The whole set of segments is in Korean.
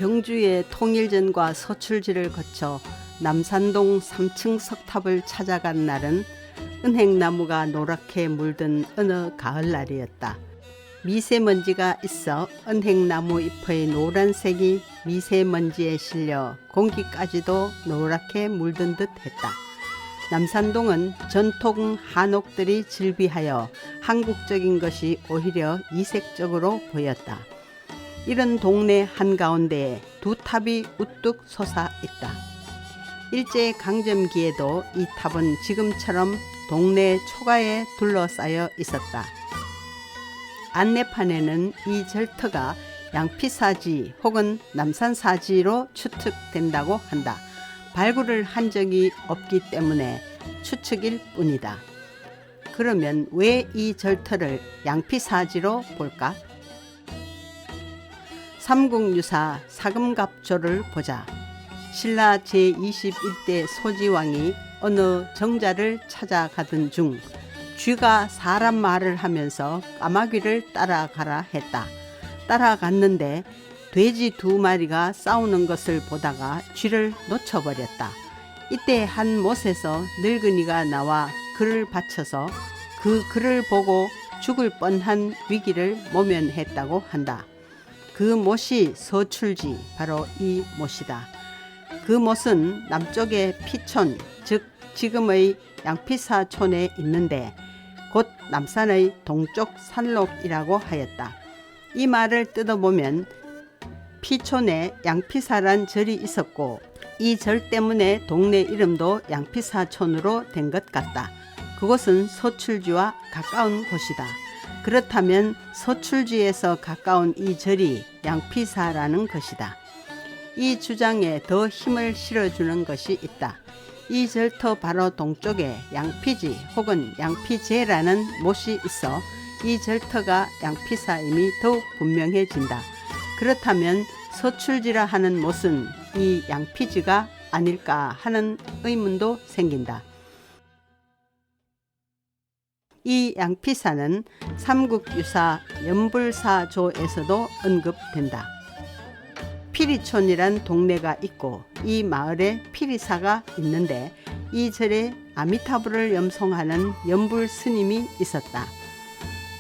경주의 통일전과 서출지를 거쳐 남산동 3층 석탑을 찾아간 날은 은행나무가 노랗게 물든 어느 가을날이었다. 미세먼지가 있어 은행나무 잎의 노란색이 미세먼지에 실려 공기까지도 노랗게 물든 듯 했다. 남산동은 전통 한옥들이 즐비하여 한국적인 것이 오히려 이색적으로 보였다. 이런 동네 한가운데에 두 탑이 우뚝 솟아 있다. 일제강점기에도 이 탑은 지금처럼 동네 초가에 둘러싸여 있었다. 안내판에는 이 절터가 양피사지 혹은 남산사지로 추측된다고 한다. 발굴을 한 적이 없기 때문에 추측일 뿐이다. 그러면 왜 이 절터를 양피사지로 볼까? 삼국유사 사금갑조를 보자. 신라 제21대 소지왕이 어느 정자를 찾아가던 중 쥐가 사람 말을 하면서 까마귀를 따라가라 했다. 따라갔는데 돼지 두 마리가 싸우는 것을 보다가 쥐를 놓쳐버렸다. 이때 한 못에서 늙은이가 나와 글을 바쳐서 그 글을 보고 죽을 뻔한 위기를 모면했다고 한다. 그 못이 서출지, 바로 이 못이다. 그 못은 남쪽의 피촌, 즉 지금의 양피사촌에 있는데 곧 남산의 동쪽 산록이라고 하였다. 이 말을 뜯어보면 피촌에 양피사란 절이 있었고 이 절 때문에 동네 이름도 양피사촌으로 된 것 같다. 그곳은 서출지와 가까운 곳이다. 그렇다면 서출지에서 가까운 이 절이 양피사라는 것이다. 이 주장에 더 힘을 실어주는 것이 있다. 이 절터 바로 동쪽에 양피지 혹은 양피제라는 못이 있어 이 절터가 양피사임이 더욱 분명해진다. 그렇다면 서출지라 하는 못은 이 양피지가 아닐까 하는 의문도 생긴다. 이 양피사는 삼국유사 연불사조에서도 언급된다. 피리촌이란 동네가 있고 이 마을에 피리사가 있는데 이 절에 아미타불을 염송하는 연불 스님이 있었다.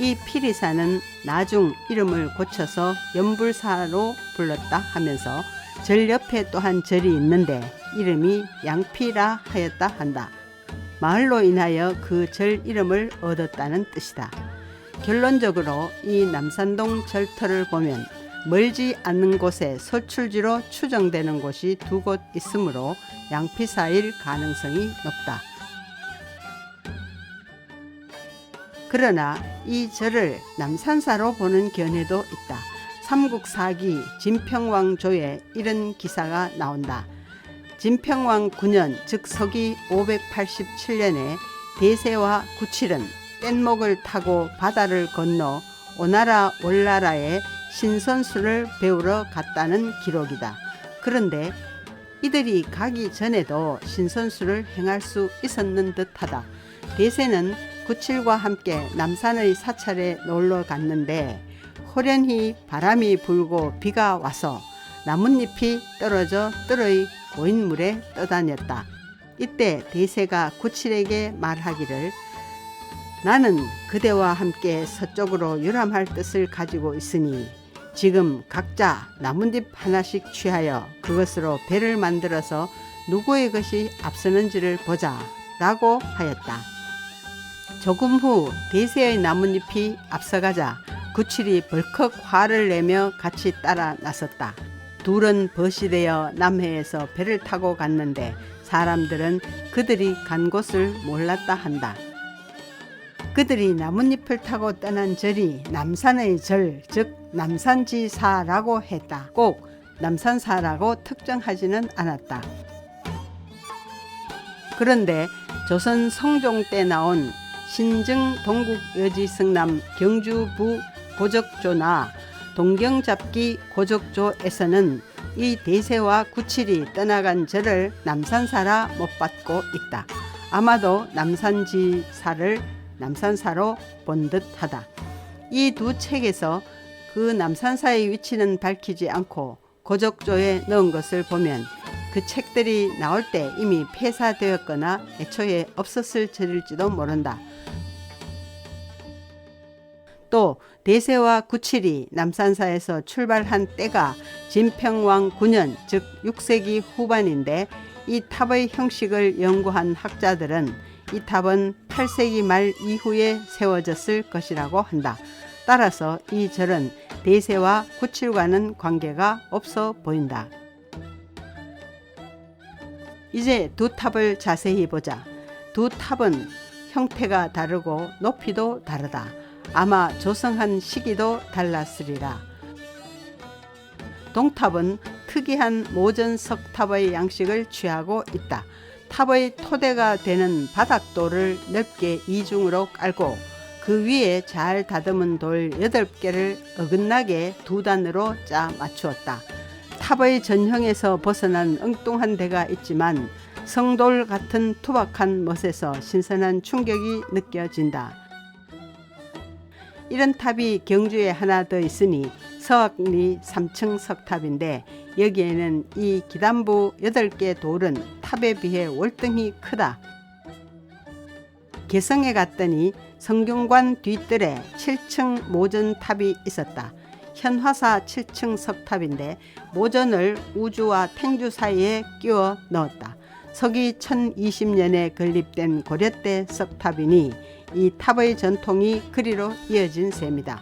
이 피리사는 나중 이름을 고쳐서 연불사로 불렀다 하면서 절 옆에 또한 절이 있는데 이름이 양피라 하였다 한다. 마을로 인하여 그 절 이름을 얻었다는 뜻이다. 결론적으로 이 남산동 절터를 보면 멀지 않는 곳에 서출지로 추정되는 곳이 두 곳 있으므로 양피사일 가능성이 높다. 그러나 이 절을 남산사로 보는 견해도 있다. 삼국사기 진평왕조에 이런 기사가 나온다. 진평왕 9년 즉 서기 587년에 대세와 구칠은 뗏목을 타고 바다를 건너 오나라 월나라에 신선수를 배우러 갔다는 기록이다. 그런데 이들이 가기 전에도 신선수를 행할 수 있었는 듯하다. 대세는 구칠과 함께 남산의 사찰에 놀러 갔는데 호련히 바람이 불고 비가 와서 나뭇잎이 떨어져 뜰의 고인물에 떠다녔다. 이때 대세가 구칠에게 말하기를 나는 그대와 함께 서쪽으로 유람할 뜻을 가지고 있으니 지금 각자 나뭇잎 하나씩 취하여 그것으로 배를 만들어서 누구의 것이 앞서는지를 보자 라고 하였다. 조금 후 대세의 나뭇잎이 앞서가자 구칠이 벌컥 화를 내며 같이 따라 나섰다. 둘은 벗이 되어 남해에서 배를 타고 갔는데 사람들은 그들이 간 곳을 몰랐다 한다. 그들이 나뭇잎을 타고 떠난 절이 남산의 절, 즉 남산지사라고 했다. 꼭 남산사라고 특정하지는 않았다. 그런데 조선 성종 때 나온 신증 동국여지승남 경주부 고적조나 동경잡기 고적조에서는 이 대세와 구칠이 떠나간 절을 남산사라 못 받고 있다. 아마도 남산지사를 남산사로 본 듯하다. 이 두 책에서 그 남산사의 위치는 밝히지 않고 고적조에 넣은 것을 보면 그 책들이 나올 때 이미 폐사되었거나 애초에 없었을 절일지도 모른다. 또 대세와 구칠이 남산사에서 출발한 때가 진평왕 9년 즉 6세기 후반인데 이 탑의 형식을 연구한 학자들은 이 탑은 8세기 말 이후에 세워졌을 것이라고 한다. 따라서 이 절은 대세와 구칠과는 관계가 없어 보인다. 이제 두 탑을 자세히 보자. 두 탑은 형태가 다르고 높이도 다르다. 아마 조성한 시기도 달랐으리라. 동탑은 특이한 모전 석탑의 양식을 취하고 있다. 탑의 토대가 되는 바닥돌을 넓게 이중으로 깔고 그 위에 잘 다듬은 돌 8개를 어긋나게 두 단으로 짜 맞추었다. 탑의 전형에서 벗어난 엉뚱한 데가 있지만 성돌 같은 투박한 멋에서 신선한 충격이 느껴진다. 이런 탑이 경주에 하나 더 있으니 서악리 3층 석탑인데 여기에는 이 기단부 8개 돌은 탑에 비해 월등히 크다. 개성에 갔더니 성균관 뒤뜰에 7층 모전탑이 있었다. 현화사 7층 석탑인데 모전을 우주와 탱주 사이에 끼워 넣었다. 서기 1020년에 건립된 고려때 석탑이니 이 탑의 전통이 그리로 이어진 셈이다.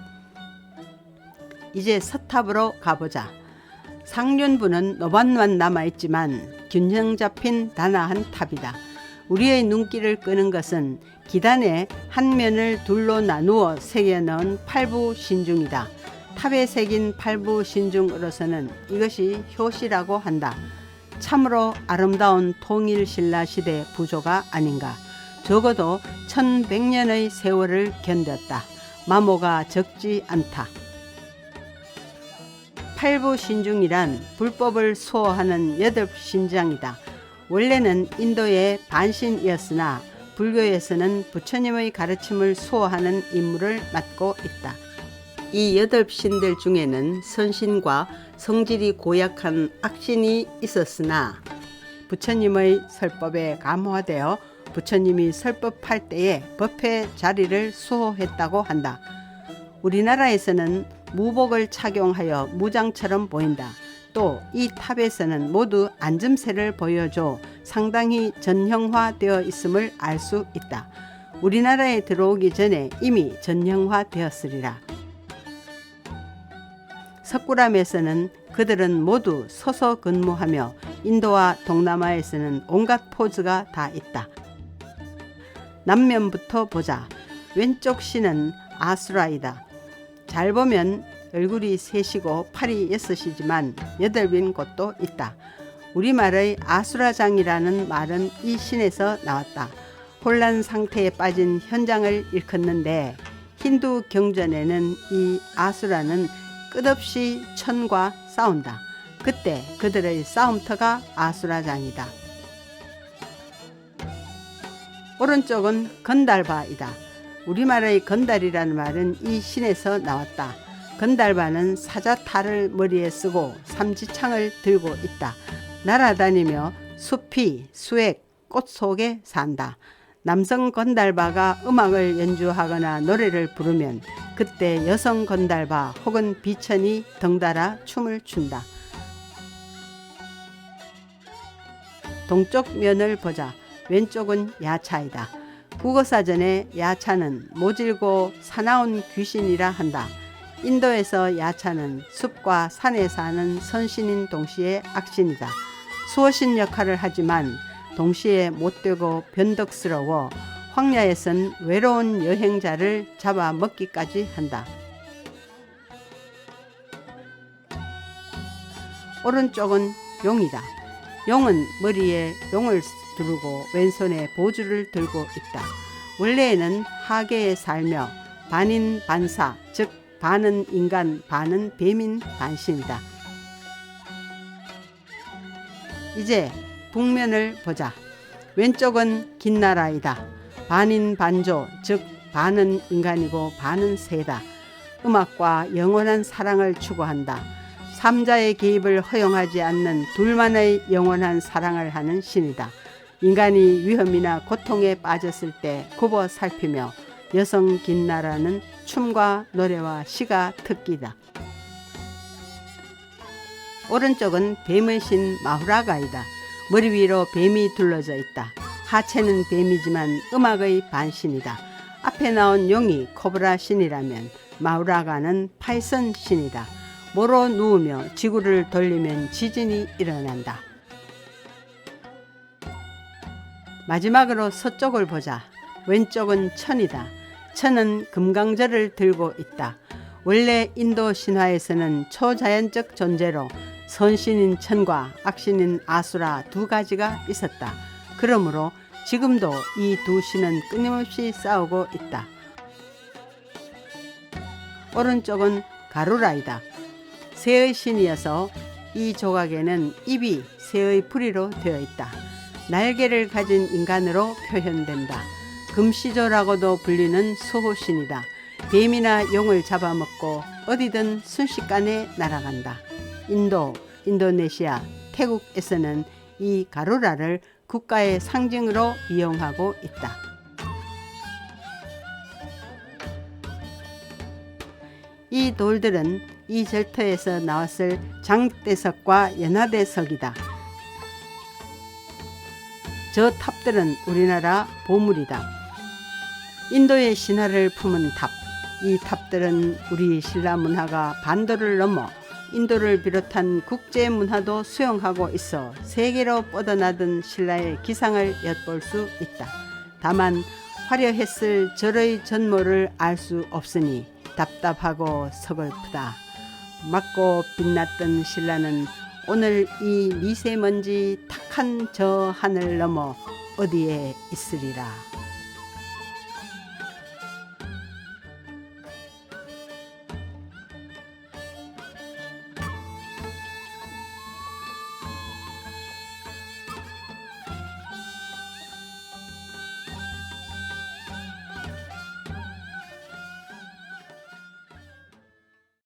이제 서탑으로 가보자. 상륜부는 노반만 남아있지만 균형 잡힌 단아한 탑이다. 우리의 눈길을 끄는 것은 기단의 한 면을 둘로 나누어 새겨 넣은 팔부 신중이다. 탑에 새긴 팔부 신중으로서는 이것이 효시라고 한다. 참으로 아름다운 통일신라 시대 부조가 아닌가. 적어도 1100년의 세월을 견뎠다. 마모가 적지 않다. 팔부신중이란 불법을 수호하는 8신장이다. 원래는 인도의 반신이었으나 불교에서는 부처님의 가르침을 수호하는 임무를 맡고 있다. 이 8신들 중에는 선신과 성질이 고약한 악신이 있었으나 부처님의 설법에 감화되어 부처님이 설법할 때에 법회 자리를 수호했다고 한다. 우리나라에서는 무복을 착용하여 무장처럼 보인다. 또 이 탑에서는 모두 앉음새를 보여줘 상당히 전형화되어 있음을 알 수 있다. 우리나라에 들어오기 전에 이미 전형화되었으리라. 석굴암에서는 그들은 모두 서서 근무하며 인도와 동남아에서는 온갖 포즈가 다 있다. 남면부터 보자. 왼쪽 신은 아수라이다. 잘 보면 얼굴이 셋이고 팔이 6이지만 8인 곳도 있다. 우리말의 아수라장이라는 말은 이 신에서 나왔다. 혼란 상태에 빠진 현장을 일컫는데 힌두 경전에는 이 아수라는 끝없이 천과 싸운다. 그때 그들의 싸움터가 아수라장이다. 오른쪽은 건달바이다. 우리말의 건달이라는 말은 이 신에서 나왔다. 건달바는 사자탈을 머리에 쓰고 삼지창을 들고 있다. 날아다니며 숲이 수액, 꽃 속에 산다. 남성 건달바가 음악을 연주하거나 노래를 부르면 그때 여성 건달바 혹은 비천이 덩달아 춤을 춘다. 동쪽 면을 보자. 왼쪽은 야차이다. 국어사전에 야차는 모질고 사나운 귀신이라 한다. 인도에서 야차는 숲과 산에 사는 선신인 동시에 악신이다. 수호신 역할을 하지만 동시에 못되고 변덕스러워 황야에선 외로운 여행자를 잡아먹기까지 한다. 오른쪽은 용이다. 용은 머리에 용을 두르고 왼손에 보주를 들고 있다. 원래는 하계에 살며 반인 반사, 즉 반은 인간, 반은 뱀인 반신이다. 이제 북면을 보자. 왼쪽은 긴나라이다. 반인 반조, 즉 반은 인간이고 반은 새다. 음악과 영원한 사랑을 추구한다. 삼자의 개입을 허용하지 않는 둘만의 영원한 사랑을 하는 신이다. 인간이 위험이나 고통에 빠졌을 때 굽어 살피며 여성 긴나라는 춤과 노래와 시가 특기다. 오른쪽은 뱀의 신 마후라가이다. 머리 위로 뱀이 둘러져 있다. 하체는 뱀이지만 음악의 반신이다. 앞에 나온 용이 코브라 신이라면 마후라가는 파이선 신이다. 모로 누우며 지구를 돌리면 지진이 일어난다. 마지막으로 서쪽을 보자. 왼쪽은 천이다. 천은 금강절을 들고 있다. 원래 인도 신화에서는 초자연적 존재로 선신인 천과 악신인 아수라 두 가지가 있었다. 그러므로 지금도 이 두 신은 끊임없이 싸우고 있다. 오른쪽은 가루라이다. 새의 신이어서 이 조각에는 입이 새의 부리로 되어 있다. 날개를 가진 인간으로 표현된다. 금시조라고도 불리는 수호신이다. 뱀이나 용을 잡아먹고 어디든 순식간에 날아간다. 인도, 인도네시아, 태국에서는 이 가루라를 국가의 상징으로 이용하고 있다. 이 돌들은 이 절터에서 나왔을 장대석과 연화대석이다. 저 탑들은 우리나라 보물이다. 인도의 신화를 품은 탑. 이 탑들은 우리 신라 문화가 반도를 넘어 인도를 비롯한 국제 문화도 수용하고 있어 세계로 뻗어나던 신라의 기상을 엿볼 수 있다. 다만 화려했을 절의 전모를 알 수 없으니 답답하고 서글프다. 맑고 빛났던 신라는 오늘 이 미세먼지 탁한 저 하늘 넘어 어디에 있으리라.